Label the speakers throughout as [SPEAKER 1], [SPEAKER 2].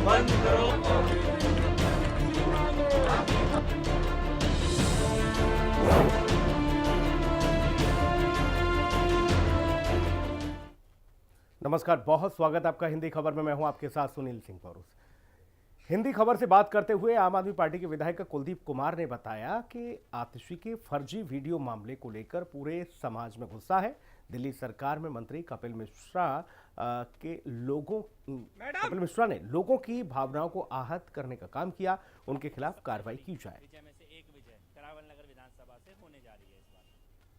[SPEAKER 1] बंद करो।
[SPEAKER 2] नमस्कार, बहुत स्वागत आपका हिंदी खबर में। मैं हूं आपके साथ सुनील सिंह पौरुष। हिंदी खबर से बात करते हुए आम आदमी पार्टी के विधायक कुलदीप कुमार ने बताया कि आतिशी के फर्जी वीडियो मामले को लेकर पूरे समाज में गुस्सा है। दिल्ली सरकार में मंत्री कपिल मिश्रा ने लोगों की भावनाओं को आहत करने का काम किया। उनके खिलाफ कार्रवाई की जाए।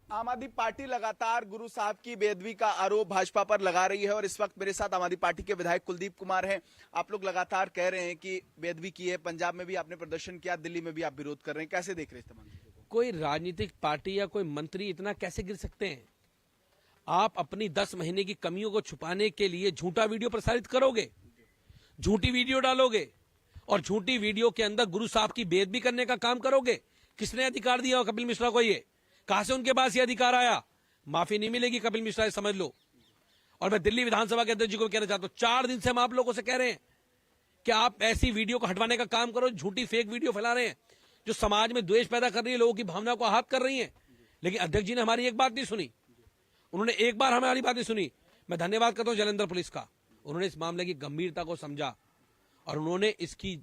[SPEAKER 3] आम आदमी पार्टी लगातार गुरु साहब की बेअदबी का आरोप भाजपा पर लगा रही है और इस वक्त मेरे साथ आम आदमी पार्टी के विधायक कुलदीप कुमार हैं। आप लोग लगातार कह रहे हैं कि बेअदबी की है, पंजाब में भी आपने प्रदर्शन किया, दिल्ली में भी आप विरोध कर रहे हैं, कैसे देख रहे हैं इस तमाम चीजों को?
[SPEAKER 4] कोई राजनीतिक पार्टी या कोई मंत्री इतना कैसे गिर सकते हैं? आप अपनी 10 महीने की कमियों को छुपाने के लिए झूठा वीडियो प्रसारित करोगे, झूठी वीडियो डालोगे और झूठी वीडियो के अंदर गुरु साहब की बेअदबी करने का काम करोगे। किसने अधिकार दिया कपिल मिश्रा को? ये कहां से उनके पास ये अधिकार आया? माफी नहीं मिलेगी कपिल मिश्रा, समझ लो। और मैं दिल्ली विधानसभा के अध्यक्ष जी को कहना चाहता हूं, 4 दिन से हम आप लोगों से कह रहे हैं कि आप ऐसी वीडियो को हटवाने का काम करो। झूठी फेक वीडियो फैला रहे हैं जो समाज में द्वेष पैदा कर रही है, लोगों की भावना को आहत कर रही है। लेकिन अध्यक्ष जी ने हमारी एक बात नहीं सुनी, उन्होंने एक बार हमारी बात नहीं सुनी। मैं धन्यवाद करता हूं जलंधर पुलिस का, उन्होंने इस मामले की गंभीरता को समझा और उन्होंने इसकी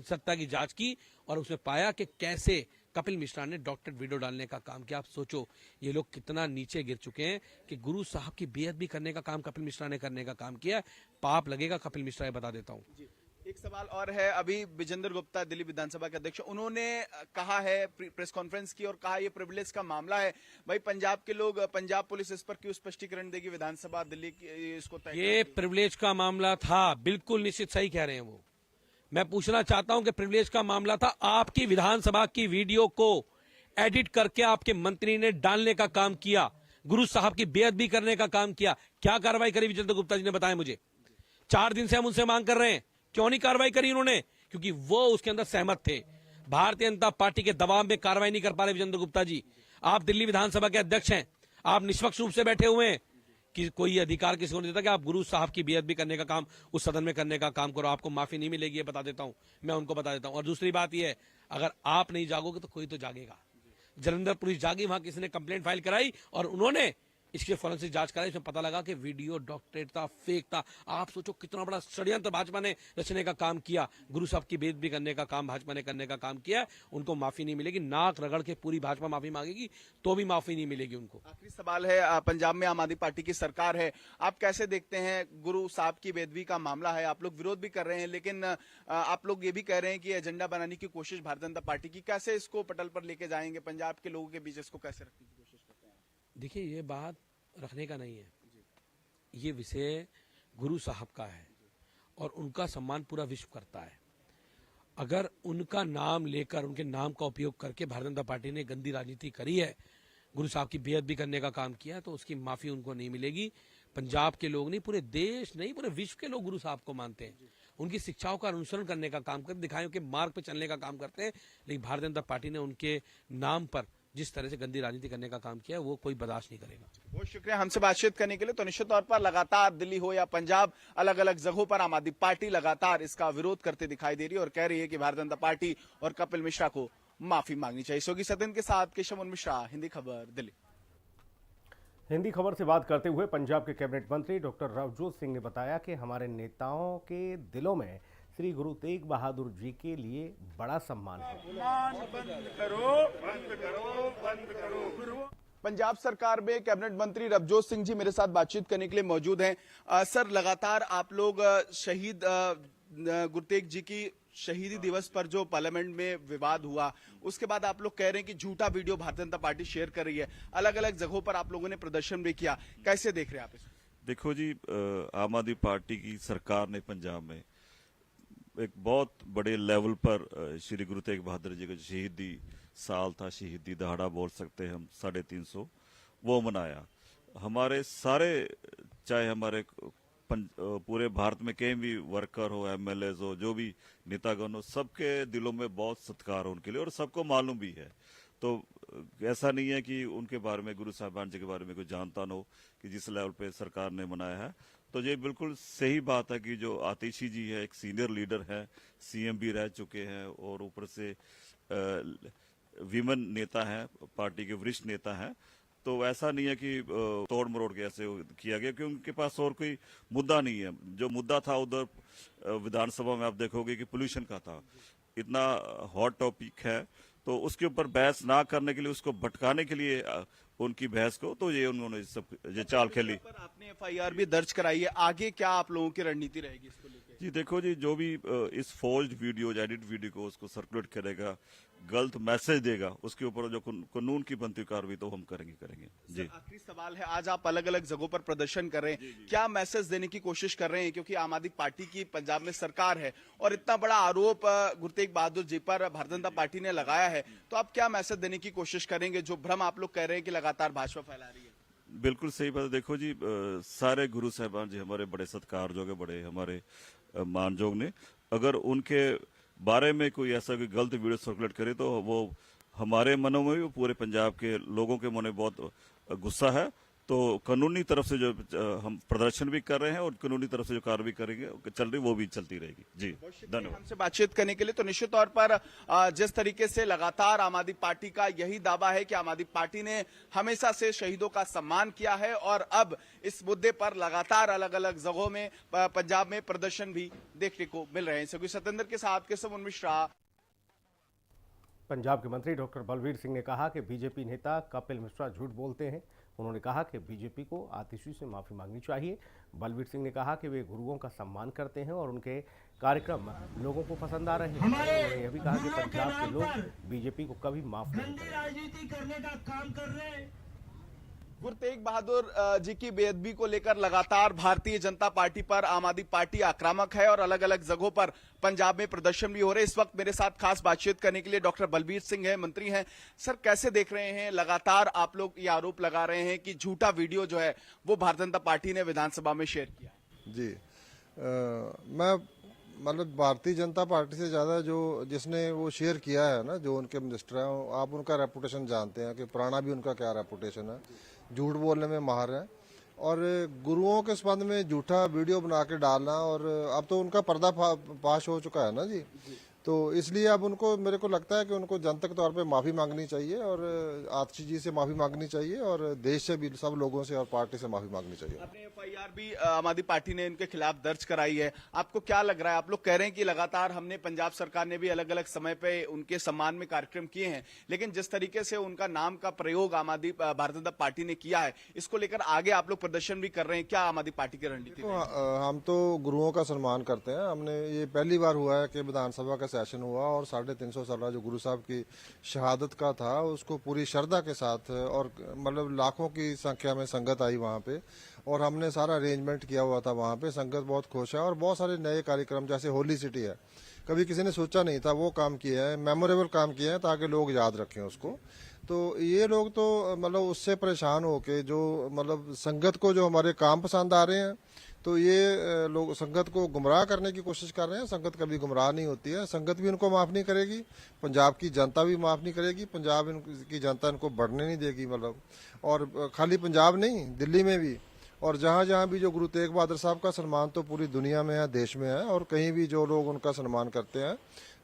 [SPEAKER 4] सत्ता की जांच की और उसमें पाया कि कैसे कपिल मिश्रा ने डॉक्टर वीडियो डालने का काम किया। आप सोचो ये लोग कितना नीचे गिर चुके हैं कि गुरु साहब की बेअदबी करने का काम कपिल मिश्रा ने करने का काम किया। पाप लगेगा कपिल मिश्रा, ये बता देता हूं।
[SPEAKER 3] एक सवाल और है, अभी विजेंद्र गुप्ता दिल्ली विधानसभा के अध्यक्ष, उन्होंने कहा है, प्रेस कॉन्फ्रेंस की और कहा ये प्रिविलेज का मामला है। भाई पंजाब के लोग, पंजाब पुलिस इस पर क्यों स्पष्टीकरण देगी? विधानसभा दिल्ली की इसको तय
[SPEAKER 4] ये प्रिविलेज का मामला था, बिल्कुल निश्चित सही कह रहे हैं वो। मैं पूछना चाहता हूं कि प्रिविलेज का मामला था, आपकी विधानसभा की वीडियो को एडिट करके आपके मंत्री ने डालने का काम किया, गुरु साहब की बेअदबी करने का काम किया। क्या कार्रवाई करी विजेंद्र गुप्ता जी ने? बताया मुझे। 4 दिन से हम उनसे मांग कर रहे हैं, क्यों नहीं कार्रवाई करी उन्होंने? क्योंकि वो उसके अंदर सहमत थे। भारतीय जनता पार्टी के दबाव में कार्रवाई नहीं कर पा रहे विजेंद्र गुप्ता जी। आप दिल्ली विधानसभा के अध्यक्ष हैं, आप निष्पक्ष रूप से बैठे हुए हैं कि कोई अधिकार किसी को नहीं देता कि आप गुरु साहब की बेअदबी करने का काम उस सदन में करने का काम करो। आपको माफी नहीं मिलेगी, ये बता देता हूं, मैं उनको बता देता हूं। और दूसरी बात यह है, अगर आप नहीं जागोगे तो कोई तो जागेगा। जलंधर पुलिस जागी, वहां किसी ने कंप्लेंट फाइल कराई और उन्होंने इसके फॉरेंसिक जांच कराई। इसमें पता लगा कि वीडियो डॉक्टरेट था, फेक था। आप सोचो कितना बड़ा षड्यंत्र भाजपा ने रचने का काम किया। गुरु साहब की बेइज्जती करने का काम भाजपा ने करने का काम किया। उनको माफी नहीं मिलेगी, नाक रगड़ के पूरी भाजपा माफी मांगेगी तो भी माफी नहीं मिलेगी उनको।
[SPEAKER 3] आखिरी सवाल है, पंजाब में आम आदमी पार्टी की सरकार है, आप कैसे देखते हैं? गुरु साहब की बेअदबी का मामला है, आप लोग विरोध भी कर रहे हैं, लेकिन आप लोग ये भी कह रहे हैं कि एजेंडा बनाने की कोशिश भारतीय जनता पार्टी की, कैसे इसको पटल पर लेके जाएंगे? पंजाब के लोगों के बीच इसको कैसे रखने की कोशिश करते हैं?
[SPEAKER 4] देखिए, ये बात रखने का नहीं है, ये विषय गुरु साहब का है और उनका सम्मान पूरा विश्व करता है। अगर उनका नाम लेकर, उनके नाम का उपयोग करके भारतीय जनता पार्टी ने गंदी राजनीति करी है, गुरु साहब की बेअदबी करने का काम किया है, तो उसकी माफी उनको नहीं मिलेगी। पंजाब के लोग नहीं, पूरे देश नहीं, पूरे विश्व के लोग गुरु साहब को मानते हैं, उनकी शिक्षाओं का अनुसरण करने का काम करते, दिखाएं के मार्ग पर चलने का काम करते हैं। लेकिन भारतीय जनता पार्टी ने उनके नाम पर जिस तरह से गंदी राजनीति करने का काम किया, वो कोई बर्दाश्त नहीं करेगा।
[SPEAKER 3] बहुत शुक्रिया हमसे बातचीत करने के लिए। तो निश्चित तौर पर लगातार दिल्ली हो या पंजाब, अलग अलग जगहों पर आम आदमी पार्टी लगातार इसका विरोध करते दिखाई दे रही है और कह रही है कि भारतीय जनता पार्टी और कपिल मिश्रा को माफी मांगनी चाहिए। सोगी सदन के साथ केशव मिश्रा, हिंदी खबर, दिल्ली।
[SPEAKER 2] हिंदी खबर से बात करते हुए पंजाब के कैबिनेट मंत्री डॉक्टर रवजोत सिंह ने बताया कि हमारे नेताओं के दिलों में श्री गुरु तेग बहादुर जी के लिए बड़ा सम्मान है।
[SPEAKER 3] पंजाब सरकार में कैबिनेट मंत्री रवजोत सिंह जी मेरे साथ बातचीत करने के लिए मौजूद हैं। सर, लगातार आप लोग शहीद गुरु तेग जी की शहीदी दिवस पर जो पार्लियामेंट में विवाद हुआ, उसके बाद आप लोग कह रहे हैं कि झूठा video Bharatiya Janata party share कर रही है। अलग अलग जगहों पर आप लोगों ने प्रदर्शन भी किया, कैसे देख रहे हैं आप इसको?
[SPEAKER 5] देखो जी, आम आदमी पार्टी की सरकार ने पंजाब में एक बहुत बड़े लेवल पर श्री गुरु तेग बहादुर जी का शहीदी साल था, शहीदी दहाड़ा बोल सकते हैं हम, 350, वो मनाया। हमारे सारे, चाहे हमारे पूरे भारत में कहीं भी वर्कर हो, एमएलए हो, जो भी नेतागण हो, सबके दिलों में बहुत सत्कार हो उनके लिए और सबको मालूम भी है। तो ऐसा नहीं है कि उनके बारे में, गुरु साहिबान जी के बारे में कोई जानता न हो कि जिस लेवल पे सरकार ने मनाया है। तो ये बिल्कुल सही बात है कि जो आतिशी जी है एक सीनियर लीडर है, सीएम भी रह चुके हैं और ऊपर से विमन नेता है, पार्टी के वरिष्ठ नेता है। तो ऐसा नहीं है कि तोड़ मरोड़ के ऐसे किया गया, क्योंकि उनके पास और कोई मुद्दा नहीं है। जो मुद्दा था उधर विधानसभा में आप देखोगे कि पोल्यूशन का था, इतना हॉट टॉपिक है, तो उसके ऊपर बहस ना करने के लिए, उसको भटकाने के लिए उनकी बहस को, तो ये उन्होंने सब ये चाल खेली।
[SPEAKER 3] पर आपने एफआईआर भी दर्ज कराई है, आगे क्या आप लोगों की रणनीति रहेगी इसको लेकर?
[SPEAKER 5] जी देखो जी, जो भी इस फोर्ज्ड वीडियो, एडिट वीडियो को उसको सर्कुलेट करेगा, गलत मैसेज देगा, उसके ऊपर जो कानून की बनती कार्रवाई तो हम करेंगे जी।
[SPEAKER 3] आखिरी सवाल है, आज आप अलग अलग जगहों पर प्रदर्शन कर रहे हैं, क्या मैसेज देने की कोशिश कर रहे हैं? क्योंकि आम आदमी पार्टी की पंजाब में सरकार है और इतना बड़ा आरोप गुरतेग बहादुर जी पर भारतीय जनता पार्टी ने लगाया है, तो आप क्या मैसेज देने की कोशिश करेंगे? जो भ्रम आप लोग कह रहे हैं कि लगातार भाजपा फैला रही है।
[SPEAKER 5] बिल्कुल सही बात है। देखो जी, सारे गुरु साहबान जी हमारे बड़े सत्कारजोग है, बड़े हमारे मानजोग ने, अगर उनके बारे में कोई ऐसा कोई गलत वीडियो सर्कुलेट करे तो वो हमारे मनों में भी, पूरे पंजाब के लोगों के मन में बहुत गुस्सा है। तो कानूनी तरफ से जो हम प्रदर्शन भी कर रहे हैं और कानूनी तरफ से जो कार्रवाई करेंगे चल रही, वो भी चलती रहेगी जी। धन्यवाद
[SPEAKER 3] हमसे बातचीत करने के लिए। तो निश्चित तौर पर जिस तरीके से लगातार आम आदमी पार्टी का यही दावा है कि आम आदमी पार्टी ने हमेशा से शहीदों का सम्मान किया है और अब इस मुद्दे पर लगातार अलग अलग जगहों में पंजाब में प्रदर्शन भी देखने को मिल रहे हैं। सभी सतेंद्र के साथ केशव मिश्रा।
[SPEAKER 2] पंजाब के मंत्री डॉक्टर बलवीर सिंह ने कहा कि बीजेपी नेता कपिल मिश्रा झूठ बोलते हैं। उन्होंने कहा कि बीजेपी को आतिशी से माफी मांगनी चाहिए। बलवीर सिंह ने कहा कि वे गुरुओं का सम्मान करते हैं और उनके कार्यक्रम लोगों को पसंद आ रहे हैं। उन्होंने यह भी कहा कि पंजाब के लोग बीजेपी को कभी माफ नहीं करेंगे।
[SPEAKER 1] राजनीति करने का काम कर रहे हैं।
[SPEAKER 3] गुरतेग बहादुर जी की बेअदबी को लेकर लगातार भारतीय जनता पार्टी पर आम आदमी पार्टी आक्रामक है और अलग अलग जगहों पर पंजाब में प्रदर्शन भी हो रहे हैं। इस वक्त मेरे साथ खास बातचीत करने के लिए डॉक्टर बलबीर सिंह है, मंत्री हैं। सर, कैसे देख रहे हैं, लगातार आप लोग ये आरोप लगा रहे हैं कि झूठा वीडियो जो है वो भारतीय जनता पार्टी ने विधानसभा में शेयर किया?
[SPEAKER 6] जी, मैं मतलब भारतीय जनता पार्टी से ज़्यादा जो जिसने वो शेयर किया है ना, जो उनके मिनिस्टर हैं, आप उनका रेपुटेशन जानते हैं कि पुराना भी उनका क्या रेपुटेशन है, झूठ बोलने में माहिर है। और गुरुओं के संबंध में झूठा वीडियो बना के डालना, और अब तो उनका पर्दा पाश हो चुका है ना जी, तो इसलिए अब उनको, मेरे को लगता है कि उनको जनतक तौर पे माफ़ी मांगनी चाहिए और आतिशी जी से माफ़ी मांगनी चाहिए और देश से भी, सब लोगों से और पार्टी से माफ़ी मांगनी चाहिए।
[SPEAKER 3] आपने एफआईआर भी आम आदमी पार्टी ने इनके खिलाफ दर्ज कराई है, आपको क्या लग रहा है? आप लोग कह रहे हैं कि लगातार हमने, पंजाब सरकार ने भी अलग अलग समय पे उनके सम्मान में कार्यक्रम किए हैं, लेकिन जिस तरीके से उनका नाम का प्रयोग आम आदमी भारतीय जनता पार्टी ने किया है, इसको लेकर आगे आप लोग प्रदर्शन भी कर रहे हैं, क्या आम आदमी पार्टी की रणनीति?
[SPEAKER 6] हम तो गुरुओं का सम्मान करते हैं। हमने, ये पहली बार हुआ है कि विधानसभा का सेशन हुआ और 350 साल जो गुरु साहब की शहादत का था उसको पूरी श्रद्धा के साथ, और मतलब लाखों की संख्या में संगत आई वहाँ पे, और हमने सारा अरेंजमेंट किया हुआ था वहाँ पे। संगत बहुत खुश है और बहुत सारे नए कार्यक्रम, जैसे होली सिटी है, कभी किसी ने सोचा नहीं था, वो काम किया है, मेमोरेबल काम किया है ताकि लोग याद रखें उसको। तो ये लोग तो मतलब उससे परेशान होके, जो मतलब संगत को जो हमारे काम पसंद आ रहे हैं, तो ये लोग संगत को गुमराह करने की कोशिश कर रहे हैं। संगत कभी गुमराह नहीं होती है, संगत भी इनको माफ़ नहीं करेगी, पंजाब की जनता भी माफ़ नहीं करेगी, पंजाब की जनता इनको बढ़ने नहीं देगी, मतलब। और खाली पंजाब नहीं, दिल्ली में भी, और जहाँ जहाँ भी जो गुरु तेग बहादुर साहब का सम्मान तो पूरी दुनिया में है, देश में है, और कहीं भी जो लोग उनका सम्मान करते हैं,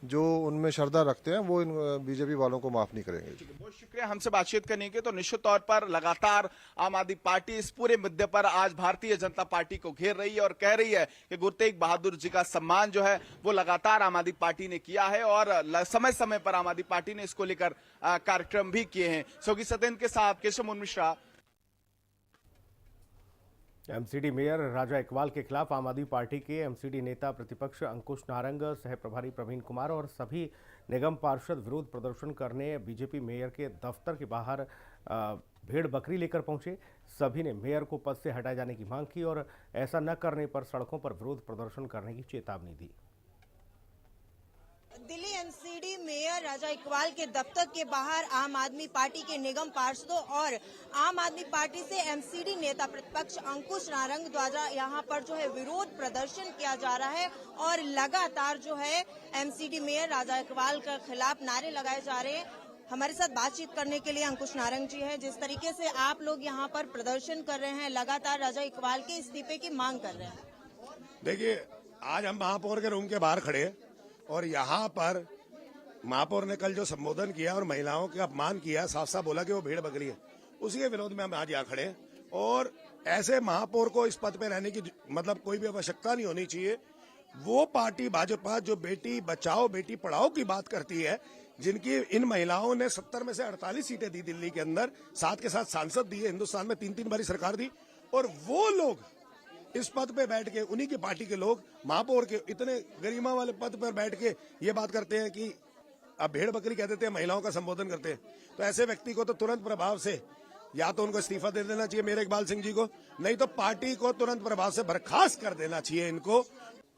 [SPEAKER 6] जो उनमें श्रद्धा रखते हैं, वो इन बीजेपी वालों को माफ नहीं करेंगे।
[SPEAKER 3] बहुत शुक्रिया हमसे बातचीत करने के। तो निश्चित तौर पर लगातार आम आदमी पार्टी इस पूरे मुद्दे पर आज भारतीय जनता पार्टी को घेर रही है और कह रही है कि गुरु तेग बहादुर जी का सम्मान जो है वो लगातार आम आदमी पार्टी ने किया है और समय समय पर आम आदमी पार्टी ने इसको लेकर कार्यक्रम भी किए हैं। सोगी सतेंद्र के साथ केशव मिश्रा।
[SPEAKER 2] एमसीडी मेयर राजा इकबाल के खिलाफ आम आदमी पार्टी के एमसीडी नेता प्रतिपक्ष अंकुश नारंग, सह प्रभारी प्रवीण कुमार और सभी निगम पार्षद विरोध प्रदर्शन करने बीजेपी मेयर के दफ्तर के बाहर भेड़ बकरी लेकर पहुंचे। सभी ने मेयर को पद से हटाए जाने की मांग की और ऐसा न करने पर सड़कों पर विरोध प्रदर्शन करने की चेतावनी दी।
[SPEAKER 7] दिल्ली एमसीडी मेयर राजा इकबाल के दफ्तर के बाहर आम आदमी पार्टी के निगम पार्षदों और आम आदमी पार्टी से एमसीडी नेता प्रतिपक्ष अंकुश नारंग द्वारा यहां पर जो है विरोध प्रदर्शन किया जा रहा है और लगातार जो है एमसीडी मेयर राजा इकबाल के खिलाफ नारे लगाए जा रहे हैं। हमारे साथ बातचीत करने के लिए अंकुश नारंग जी हैं। जिस तरीके से आप लोग यहाँ पर प्रदर्शन कर रहे हैं, लगातार राजा इकबाल के इस्तीफे की मांग कर रहे हैं।
[SPEAKER 8] देखिए, आज हम महापौर के रूम के बाहर खड़े हैं और यहाँ पर महापौर ने कल जो संबोधन किया और महिलाओं के अपमान किया, साफ साफ बोला कि वो भेड़ बकरी है, उसी के विरोध में हम आज यहाँ खड़े हैं। और ऐसे महापौर को इस पद पे रहने की मतलब कोई भी आवश्यकता नहीं होनी चाहिए। वो पार्टी भाजपा जो बेटी बचाओ बेटी पढ़ाओ की बात करती है, जिनकी इन महिलाओं ने 70 में से 48 सीटें दी दिल्ली के अंदर, साथ के साथ सांसद दिए, हिंदुस्तान में 3-3 बारी सरकार दी, और वो लोग इस पद पे बैठ के, उन्हीं की पार्टी के लोग महापौर के इतने गरिमा वाले पद पर बैठ के ये बात करते हैं कि अब भेड़ बकरी कह देते हैं, महिलाओं का संबोधन करते हैं। तो ऐसे व्यक्ति को तो तुरंत प्रभाव से या तो उनको इस्तीफा दे देना चाहिए मेयर इकबाल सिंह जी को, नहीं तो पार्टी को तुरंत प्रभाव से बर्खास्त कर देना चाहिए इनको।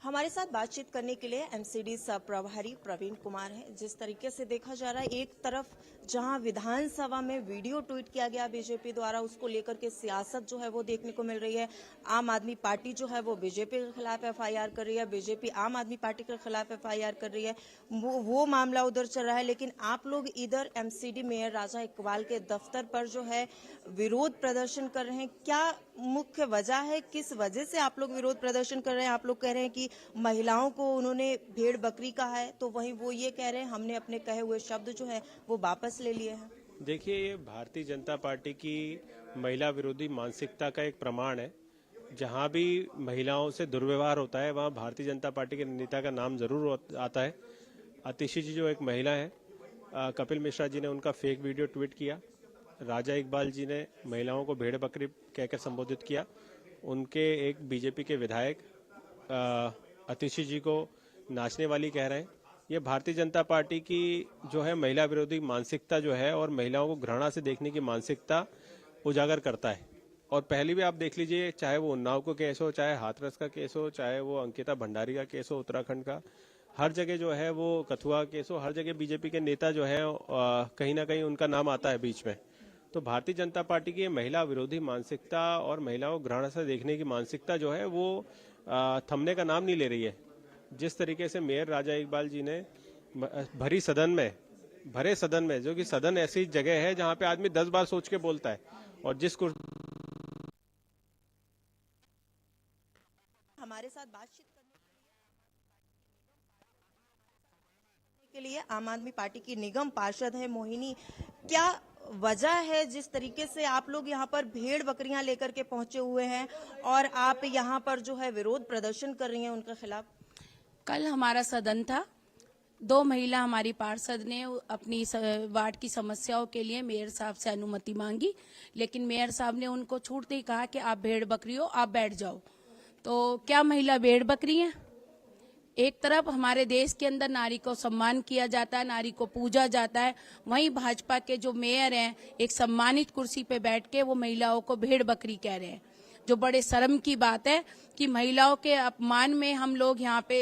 [SPEAKER 7] हमारे साथ बातचीत करने के लिए एमसीडी सह प्रभारी प्रवीण कुमार हैं। जिस तरीके से देखा जा रहा है, एक तरफ जहां विधानसभा में वीडियो ट्वीट किया गया बीजेपी द्वारा, उसको लेकर के सियासत जो है वो देखने को मिल रही है। आम आदमी पार्टी जो है वो बीजेपी के खिलाफ एफआईआर कर रही है, बीजेपी आम आदमी पार्टी के खिलाफ एफआईआर कर रही है, वो मामला उधर चल रहा है। लेकिन आप लोग इधर एमसीडी मेयर राजा इकबाल के दफ्तर पर जो है विरोध प्रदर्शन कर रहे हैं। क्या मुख्य वजह है, किस वजह से आप लोग विरोध प्रदर्शन कर रहे हैं? आप लोग कह रहे हैं कि महिलाओं को उन्होंने भेड़ बकरी कहा है, तो वहीं वो ये कह रहे हैं हमने अपने कहे हुए शब्द जो है वो वापस ले लिए हैं।
[SPEAKER 9] देखिए, ये भारतीय जनता पार्टी की महिला विरोधी मानसिकता का एक प्रमाण है। जहां भी महिलाओं से दुर्व्यवहार होता है वहां भारतीय जनता पार्टी के नेता का नाम जरूर आता है। आतिशी जी जो एक महिला है, कपिल मिश्रा जी ने उनका फेक वीडियो ट्वीट किया, राजा इकबाल जी ने महिलाओं को भेड़ बकरी कहकर संबोधित किया, उनके एक बीजेपी के विधायक आतिशी जी को नाचने वाली कह रहे हैं। ये भारतीय जनता पार्टी की जो है महिला विरोधी मानसिकता जो है और महिलाओं को घृणा से देखने की मानसिकता उजागर करता है। और पहले भी आप देख लीजिए, चाहे वो उन्नाव का केस हो, चाहे हाथरस का केस हो, चाहे वो अंकिता भंडारी का केस हो उत्तराखंड का, हर जगह जो है वो कथुआ केस हो, हर जगह बीजेपी के नेता जो है कहीं ना कहीं उनका नाम आता है बीच में। तो भारतीय जनता पार्टी की महिला विरोधी मानसिकता और महिलाओं को घृणा से देखने की मानसिकता जो है वो थमने का नाम नहीं ले रही है। जिस तरीके से मेयर राजा इकबाल जी ने भरे सदन में, जो कि सदन ऐसी जगह है जहां पे आदमी 10 बार सोच के बोलता है, और जिस
[SPEAKER 7] हमारे साथ बातचीत करने के लिए आम आदमी पार्टी की निगम पार्षद है मोहिनी। क्या वजह है जिस तरीके से आप लोग यहाँ पर भेड़ बकरियां लेकर के पहुंचे हुए हैं और आप यहाँ पर जो है विरोध प्रदर्शन कर रही हैं उनके खिलाफ?
[SPEAKER 10] कल हमारा सदन था, 2 महिला हमारी पार्षद ने अपनी वार्ड की समस्याओं के लिए मेयर साहब से अनुमति मांगी, लेकिन मेयर साहब ने उनको छूट नहीं, कहा कि आप भेड़ बकरी हो, आप बैठ जाओ। तो क्या महिला भेड़ बकरी है? एक तरफ हमारे देश के अंदर नारी को सम्मान किया जाता है, नारी को पूजा जाता है, वहीं भाजपा के जो मेयर हैं एक सम्मानित कुर्सी पे बैठ के वो महिलाओं को भेड़ बकरी कह रहे हैं, जो बड़े शर्म की बात है कि महिलाओं के अपमान में हम लोग यहाँ पे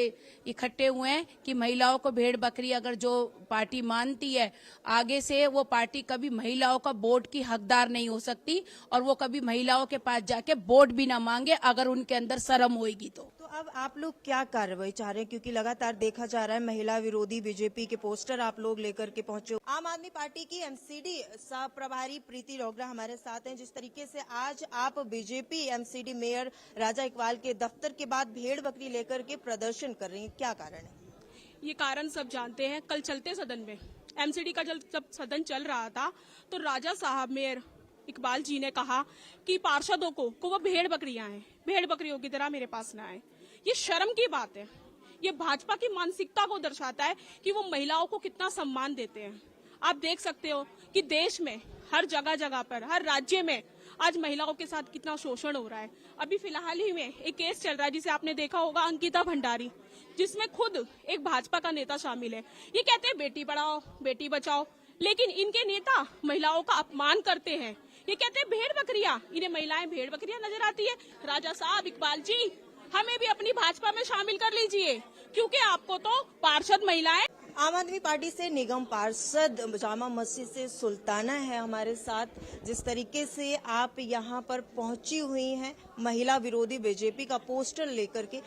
[SPEAKER 10] इकट्ठे हुए हैं कि महिलाओं को भेड़ बकरी अगर जो पार्टी मानती है, आगे से वो पार्टी कभी महिलाओं का वोट की हकदार नहीं हो सकती और वो कभी महिलाओं के पास जाके वोट भी ना मांगे अगर उनके अंदर शर्म होगी तो।
[SPEAKER 7] अब आप लोग क्या कार्रवाई चाह रहे हैं, क्योंकि लगातार देखा जा रहा है महिला विरोधी बीजेपी के पोस्टर आप लोग लेकर के पहुंचे हो। आम आदमी पार्टी की एमसीडी सह प्रभारी प्रीति रोगरा हमारे साथ हैं। जिस तरीके से आज आप बीजेपी एमसीडी मेयर राजा इकबाल के दफ्तर के बाद भेड़ बकरी लेकर के प्रदर्शन कर रही हैं, क्या कारण है?
[SPEAKER 11] ये कारण सब जानते हैं। कल चलते सदन में एमसीडी का जब सदन चल रहा था तो राजा साहब मेयर इकबाल जी ने कहा कि पार्षदों को वो भेड़ बकरियां हैं, भेड़ बकरियों की तरह मेरे पास ना आए। ये शर्म की बात है। ये भाजपा की मानसिकता को दर्शाता है कि वो महिलाओं को कितना सम्मान देते हैं। आप देख सकते हो कि देश में हर जगह पर, हर राज्य में आज महिलाओं के साथ कितना शोषण हो रहा है। अभी फिलहाल ही में एक केस चल रहा है जिसे आपने देखा होगा, अंकिता भंडारी, जिसमें खुद एक भाजपा का नेता शामिल है। ये कहते हैं बेटी पढ़ाओ बेटी बचाओ, लेकिन इनके नेता महिलाओं का अपमान करते हैं। ये कहते हैं भेड़ बकरियां, इन्हें महिलाएं भेड़ बकरियां नजर आती है। राजा साहब इकबाल जी, हमें भी अपनी भाजपा में शामिल कर लीजिए, क्योंकि आपको तो पार्षद महिलाएं।
[SPEAKER 7] आम आदमी पार्टी से निगम पार्षद जामा मस्जिद से सुल्ताना है हमारे साथ। जिस तरीके से आप यहाँ पर पहुंची हुई हैं महिला विरोधी बीजेपी का पोस्टर लेकर के,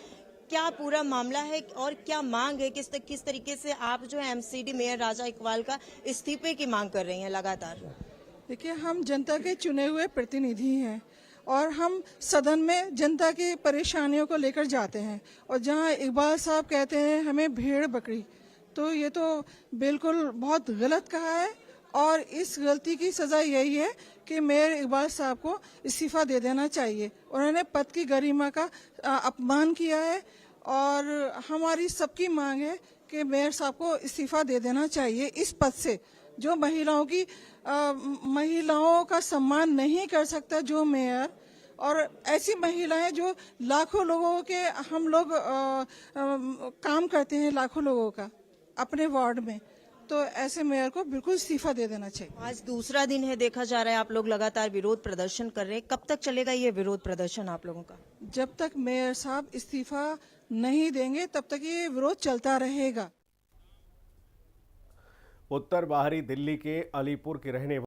[SPEAKER 7] क्या पूरा मामला है और क्या मांग है, किस तरीके से आप जो है एमसीडी मेयर राजा इकबाल का इस्तीफे की मांग कर रही हैं लगातार?
[SPEAKER 12] देखिए, हम जनता के चुने हुए प्रतिनिधि हैं और हम सदन में जनता की परेशानियों को लेकर जाते हैं, और जहां इकबाल साहब कहते हैं हमें भेड़ बकरी, तो ये तो बिल्कुल बहुत गलत कहा है। और इस गलती की सजा यही है कि मेयर इकबाल साहब को इस्तीफा दे देना चाहिए। उन्होंने पद की गरिमा का अपमान किया है और हमारी सबकी मांग है कि मेयर साहब को इस्तीफा दे देना चाहिए इस पद से। जो महिलाओं का सम्मान नहीं कर सकता जो मेयर, और ऐसी महिलाएं जो लाखों लोगों के हम लोग काम करते हैं, लाखों लोगों का अपने वार्ड में, तो ऐसे मेयर को बिल्कुल इस्तीफा दे देना चाहिए।
[SPEAKER 7] आज दूसरा दिन है, देखा जा रहा है आप लोग लगातार विरोध प्रदर्शन कर रहे हैं। कब तक चलेगा ये विरोध प्रदर्शन आप लोगों का?
[SPEAKER 12] जब तक मेयर साहब इस्तीफा नहीं देंगे तब तक ये विरोध चलता रहेगा।
[SPEAKER 2] उत्तर बाहरी दिल्ली के अलीपुर के रहने